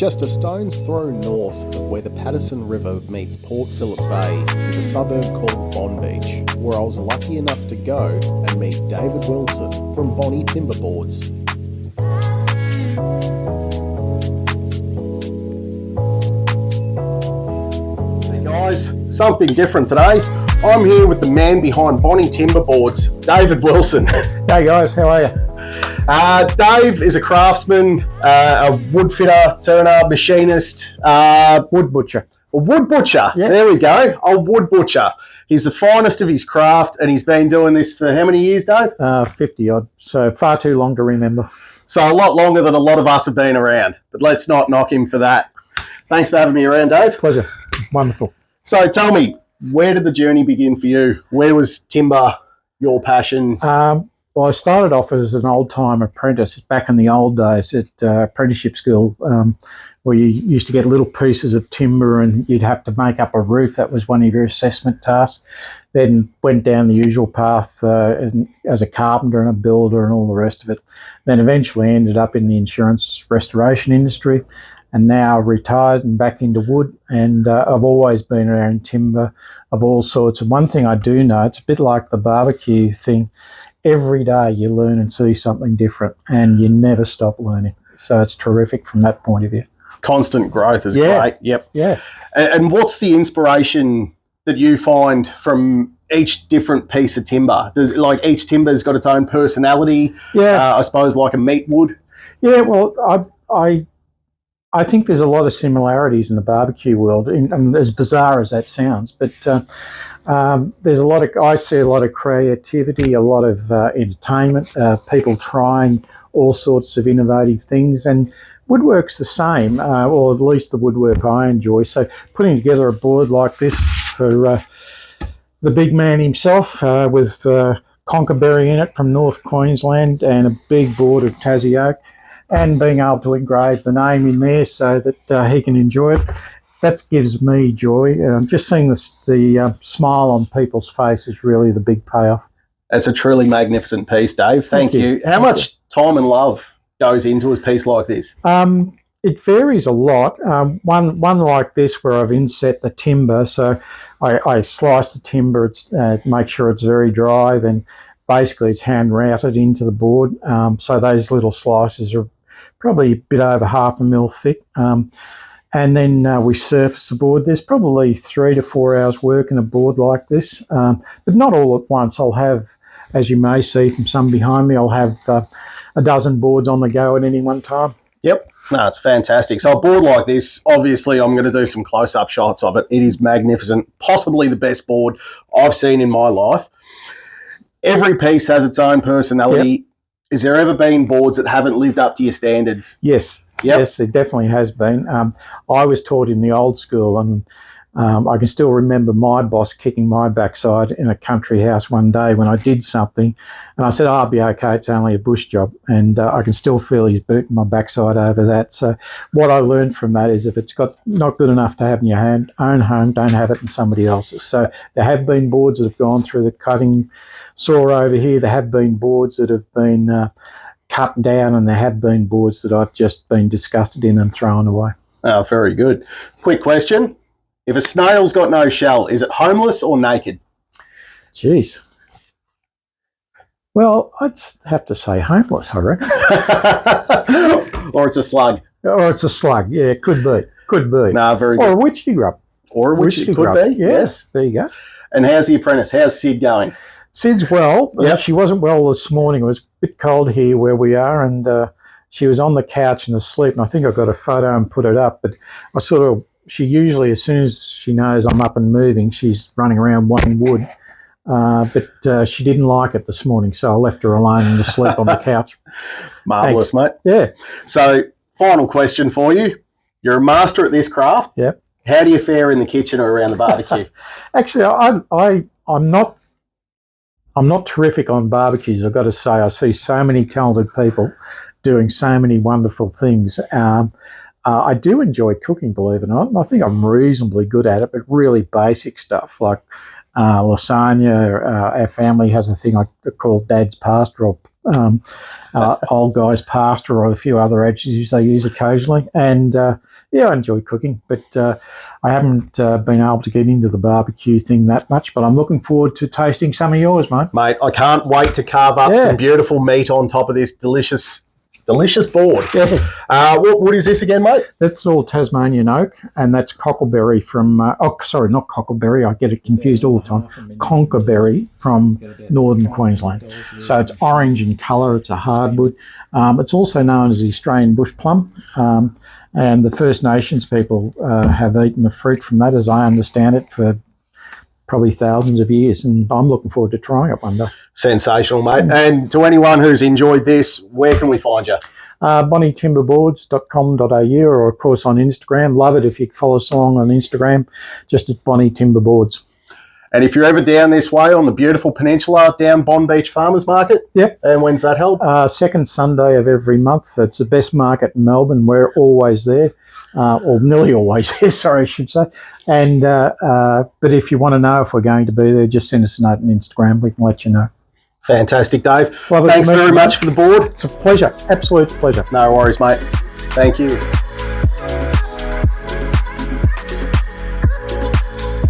Just a stone's throw north of where the Patterson River meets Port Phillip Bay is a suburb called Bon Beach, where I was lucky enough to go and meet David Wilson from Bonnie Timberboards. Hey guys, something different today. I'm here with the man behind Bonnie Timberboards, David Wilson. Hey guys, how are you? Dave is a craftsman, a wood fitter, turner, machinist, Wood butcher. a wood butcher. Yeah. There we go, a wood butcher. He's the finest of his craft, and he's been doing this for how many years, Dave? 50 odd, so far too long to remember. So a lot longer than a lot of us have been around, but let's not knock him for that. Thanks for having me around, Dave. Pleasure. Wonderful. So tell me, where did the journey begin for you? Where was timber your passion? Well, I started off as an old-time apprentice back in the old days at apprenticeship school, where you used to get little pieces of timber and you'd have to make up a roof. That was one of your assessment tasks. Then went down the usual path as a carpenter and a builder and all the rest of it. Then eventually ended up in the insurance restoration industry, and now retired and back into wood. And I've always been around timber of all sorts. And one thing I do know, it's a bit like the barbecue thing. Every day you learn and see something different, and you never stop learning. So it's terrific from that point of view. Constant growth is great. Yep. Yeah. And what's the inspiration that you find from each different piece of timber? Does like each timber's got its own personality? Yeah. I suppose like a meat would. Yeah. Well, I think there's a lot of similarities in the barbecue world, and as bizarre as that sounds, but there's I see a lot of creativity, a lot of entertainment, people trying all sorts of innovative things, and woodwork's the same, or at least the woodwork I enjoy. So putting together a board like this for the big man himself, with Conkerberry in it from North Queensland, and a big board of Tassie oak, and being able to engrave the name in there so that he can enjoy it, that gives me joy. Just seeing the smile on people's face is really the big payoff. It's a truly magnificent piece, Dave. Thank you. How much time and love goes into a piece like this? It varies a lot. One like this where I've inset the timber, so I slice the timber, make sure it's very dry, then basically it's hand routed into the board. So those little slices are probably a bit over 1/2 mil thick. And then we surface the board. There's probably 3 to 4 hours work in a board like this, but not all at once. I'll have, as you may see from some behind me, I'll have a dozen boards on the go at any one time. Yep. No, it's fantastic. So a board like this, obviously I'm going to do some close-up shots of it. It is magnificent, possibly the best board I've seen in my life. Every piece has its own personality. Yep. Is there ever been boards that haven't lived up to your standards? Yes. Yep. Yes, it definitely has been. I was taught in the old school, and I can still remember my boss kicking my backside in a country house one day when I did something, and I said, I'll be okay, it's only a bush job, and I can still feel his boot in my backside over that. So what I learned from that is if it's not good enough to have in your own home, don't have it in somebody else's. So there have been boards that have gone through the cutting saw over here. There have been boards that have been cut down, and there have been boards that I've just been disgusted in and thrown away. Oh, very good. Quick question. If a snail's got no shell, is it homeless or naked? Jeez. Well, I'd have to say homeless, I reckon. Or it's a slug. Or it's a slug. Yeah, it could be. Could be. No, very good. Or a witchy grub. Or a witchy could be, yes. There you go. And how's the apprentice? How's Sid going? Sid's well. Yep. She wasn't well this morning. It was a bit cold here where we are, and she was on the couch and asleep, and I think I got a photo and put it up, but she usually, as soon as she knows I'm up and moving, she's running around wanting wood. But she didn't like it this morning, so I left her alone and asleep on the couch. Marvellous, mate. Yeah. So, final question for you. You're a master at this craft. Yep. How do you fare in the kitchen or around the barbecue? Actually, I'm not terrific on barbecues, I've got to say. I see so many talented people doing so many wonderful things. I do enjoy cooking, believe it or not, and I think I'm reasonably good at it, but really basic stuff like lasagna. Our family has a thing called Dad's Pasta, or Old Guy's Pasta, or a few other adjectives they use occasionally. And yeah, I enjoy cooking, but I haven't been able to get into the barbecue thing that much. But I'm looking forward to tasting some of yours, mate. Mate, I can't wait to carve up some beautiful meat on top of this delicious board. Yeah. What is this again, mate? That's all Tasmanian oak, and that's cockleberry from, not cockleberry, I get it confused all the time, conkerberry from northern Queensland. So it's orange in colour, it's a hardwood. It's also known as the Australian bush plum, and the First Nations people have eaten the fruit from that, as I understand it, for probably thousands of years, and I'm looking forward to trying it one day. Sensational, mate. And to anyone who's enjoyed this, where can we find you? BonnieTimberboards.com.au, or of course on Instagram. Love it if you follow us along on Instagram, just at Bonnie Timberboards. And if you're ever down this way on the beautiful peninsula, down Bond Beach Farmers Market, yep. And when's that held? Second Sunday of every month. It's the best market in Melbourne. We're always there. Or nearly always there, sorry, I should say. And but if you want to know if we're going to be there, just send us a note on Instagram. We can let you know. Fantastic, Dave. Lovely. Thanks very much for the board. It's a pleasure. Absolute pleasure. No worries, mate. Thank you.